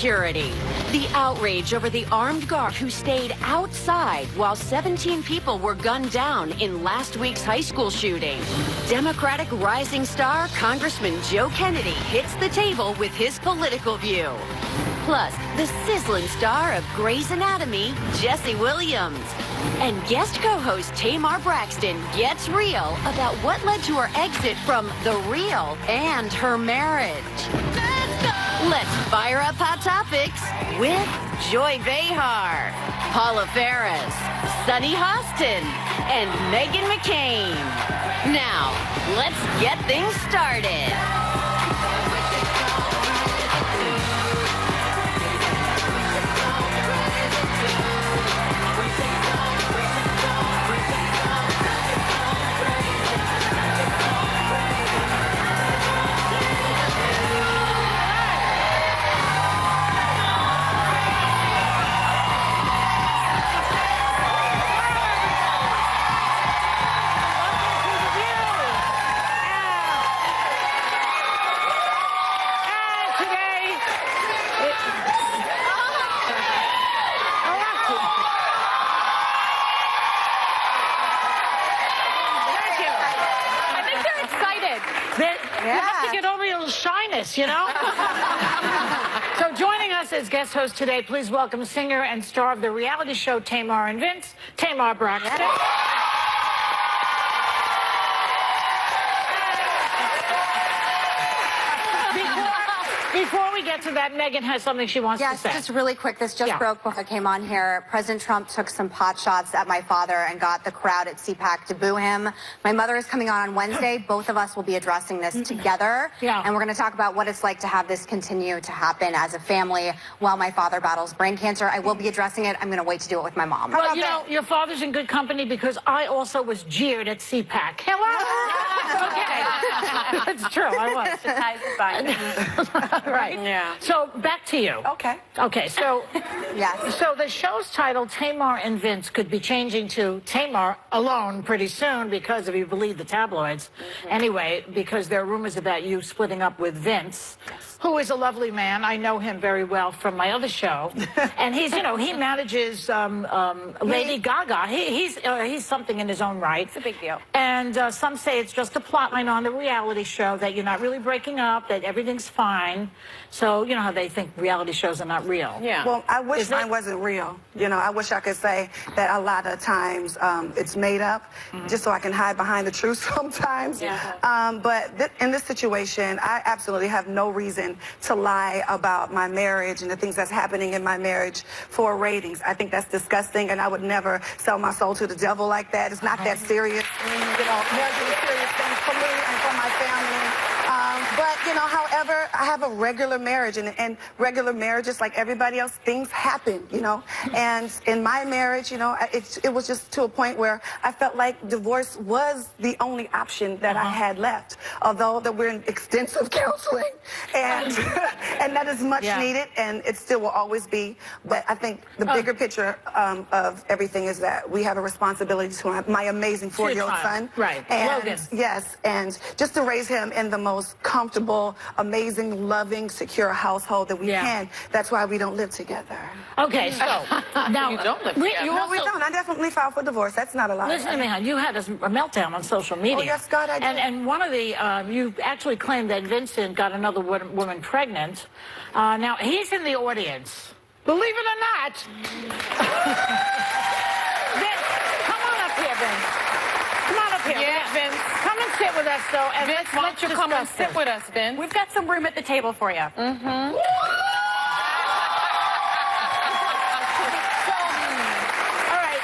security. The outrage over the armed guard who stayed outside while 17 people were gunned down in last week's high school shooting. Democratic rising star Congressman Joe Kennedy hits the table with his political view. Plus, the sizzling star of Grey's Anatomy, Jesse Williams. And guest co-host Tamar Braxton gets real about what led to her exit from The Real and her marriage. Let's fire up Hot Topics with Joy Behar, Paula Ferris, Sunny Hostin, and Meghan McCain. Now, let's get things started. You have to get over your shyness, you know? So joining us as guest host today, please welcome singer and star of the reality show Tamar and Vince, Tamar Braxton. Before we get to that, Meghan has something she wants to say. Yes, just really quick. This just broke before I came on here. President Trump took some pot shots at my father and got the crowd at CPAC to boo him. My mother is coming on Wednesday. Both of us will be addressing this together. And we're going to talk about what it's like to have this continue to happen as a family while my father battles brain cancer. I will be addressing it. I'm going to wait to do it with my mom. Well, you know, your father's in good company because I also was jeered at CPAC. Hello? Okay. It's true, I was. The ties are fine. Right. Yeah. So back to you. Okay. Okay. So yes. So the show's title, Tamar and Vince, could be changing to Tamar Alone pretty soon because, if you believe the tabloids, anyway, because there are rumors about you splitting up with Vince, who is a lovely man. I know him very well from my other show, and he's, you know, he manages Lady Gaga. He's something in his own right. It's a big deal. And some say it's just a plotline on the reality show, that you're not really breaking up, that everything's fine. So, you know how they think reality shows are not real. Yeah. Well, I wish mine wasn't real. You know, I wish I could say that a lot of times it's made up, just so I can hide behind the truth sometimes. Yeah. But in this situation, I absolutely have no reason to lie about my marriage and the things that's happening in my marriage for ratings. I think that's disgusting, and I would never sell my soul to the devil like that. It's not that serious. You know, marriage is a serious thing for me and for my family. But, you know, however, I have a regular marriage, and regular marriages, like everybody else, things happen, you know. And in my marriage, you know, it was just to a point where I felt like divorce was the only option that I had left, although that we're in extensive counseling, and and that is much needed, and it still will always be. But I think the bigger picture of everything is that we have a responsibility to my amazing 4-year-old son. Right. And Logan. yes, and just to raise him in the most comfortable, amazing, loving, secure household that we can. That's why we don't live together. Okay, so now You don't live together. you No, also, we don't. I definitely filed for divorce. That's not a lie. listen to me, hon. You had a meltdown on social media. Oh, yes, God, I did. And one of the, you actually claimed that Vincent got another woman pregnant. Now, he's in the audience. Believe it or not. Vince, come on up here, Vince. Come on up here. Yeah, Vince. Come and sit with us, though. And Vince, why don't you come and sit with us, Vince? We've got some room at the table for you. All right.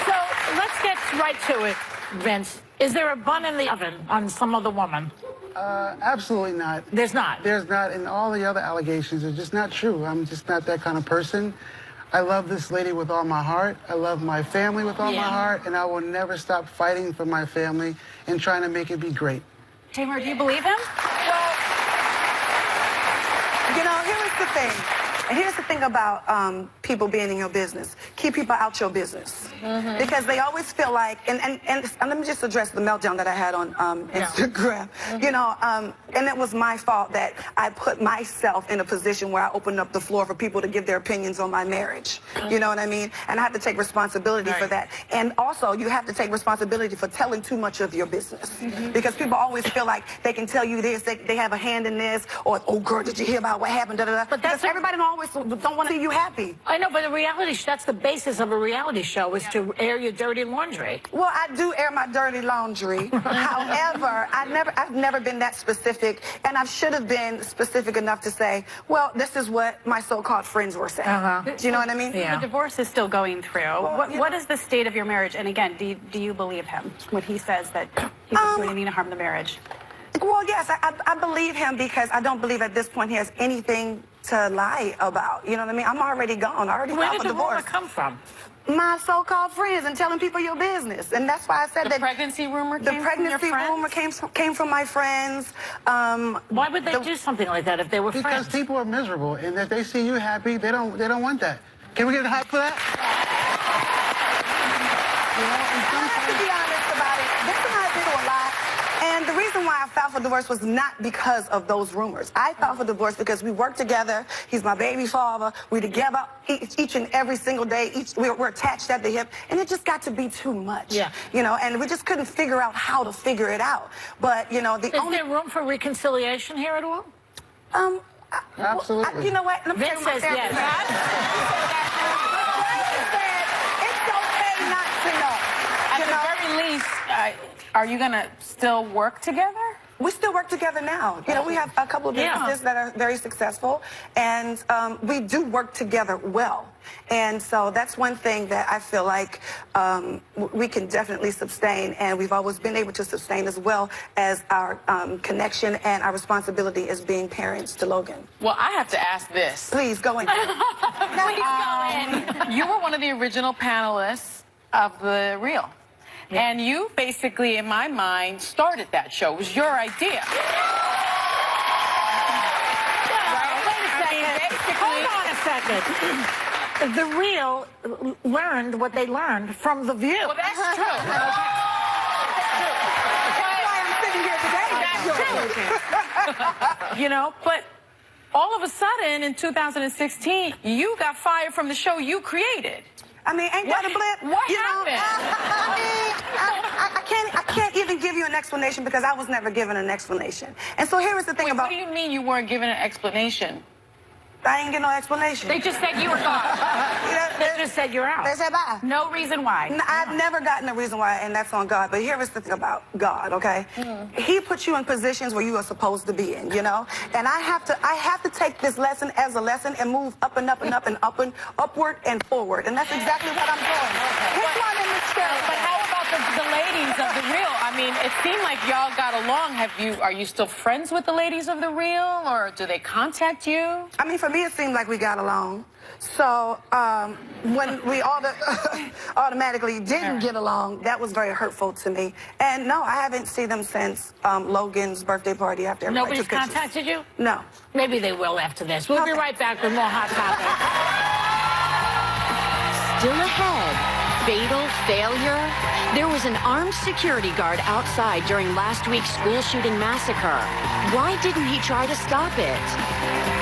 So let's get right to it, Vince. Is there a bun in the oven on some other woman? Absolutely not. There's not. There's not, and all the other allegations are just not true. I'm just not that kind of person. I love this lady with all my heart. I love my family with all my heart, and I will never stop fighting for my family and trying to make it be great. Tamar, do you believe him? Well, you know, here is the thing. And here's the thing about people being in your business. Keep people out your business. Because they always feel like, and let me just address the meltdown that I had on Instagram. You know, and it was my fault that I put myself in a position where I opened up the floor for people to give their opinions on my marriage. You know what I mean? And I have to take responsibility for that. And also, you have to take responsibility for telling too much of your business. Because people always feel like they can tell you this, they have a hand in this, or, oh, girl, did you hear about what happened? Da, da, da. But that's everybody don't want to see you happy. I know, but a reality that's the basis of a reality show, is to air your dirty laundry. Well, I do air my dirty laundry. However, I've never been that specific, and I should have been specific enough to say, well, this is what my so-called friends were saying. Do you know what I mean? The divorce is still going through. What is the state of your marriage? And again, do you believe him when he says that he's doing anything to harm the marriage? Well, yes, I believe him because I don't believe at this point he has anything to lie about. You know what I mean? I'm already gone. I already filed for divorce. Where did the rumor come from? My so-called friends and telling people your business. And that's why I said The pregnancy rumor came from your friends? The pregnancy rumor came from my friends. Why would they do something like that if they were friends? Because people are miserable, and if they see you happy, they don't want that. Can we get a hype for that? I have to be honest about it. This is how I do a lot. And the reason why I filed for divorce was not because of those rumors. I filed for divorce because we work together. He's my baby father. We together each and every single day. We're attached at the hip. And it just got to be too much. Yeah. You know, and we just couldn't figure out how to figure it out. But, you know, Is there room for reconciliation here at all? Absolutely. You know what? Let me Vince tell you says my yes. It's okay not to know. At the very least, are you going to still work together? We still work together now. You know, we have a couple of businesses that are very successful, and we do work together well. And so that's one thing that I feel like we can definitely sustain, and we've always been able to sustain, as well as our connection and our responsibility as being parents to Logan. Well, I have to ask this. Please go in. Please go in. You were one of the original panelists of The Real. And you basically, in my mind, started that show. It was your idea. Hold on a second. The Real learned what they learned from The View. Well, that's true. You know, but all of a sudden in 2016, you got fired from the show you created. I mean, ain't that a blip? What happened? I can't even give you an explanation because I was never given an explanation. And so here is the thing about... What do you mean you weren't given an explanation? I didn't get no explanation. They just said you were gone. They just said you're out. They said bye. No reason why. I've never gotten a reason why, and that's on God. But here is the thing about God, okay? He put you in positions where you are supposed to be in, you know? And I have to take this lesson as a lesson and move up and up and up and up and upward and forward. And that's exactly what I'm doing. Which one in this show? But how about the ladies of The Real? I mean, it seemed like y'all got along. Are you still friends with the ladies of The Real, or do they contact you? I mean, for me, it seemed like we got along. So when we automatically didn't get along, that was very hurtful to me. And no, I haven't seen them since Logan's birthday party after everybody Nobody's took pictures. contacted you? No. Maybe they will after this. We'll be right back with more Hot Topics. Still ahead. Fatal failure? There was an armed security guard outside during last week's school shooting massacre. Why didn't he try to stop it?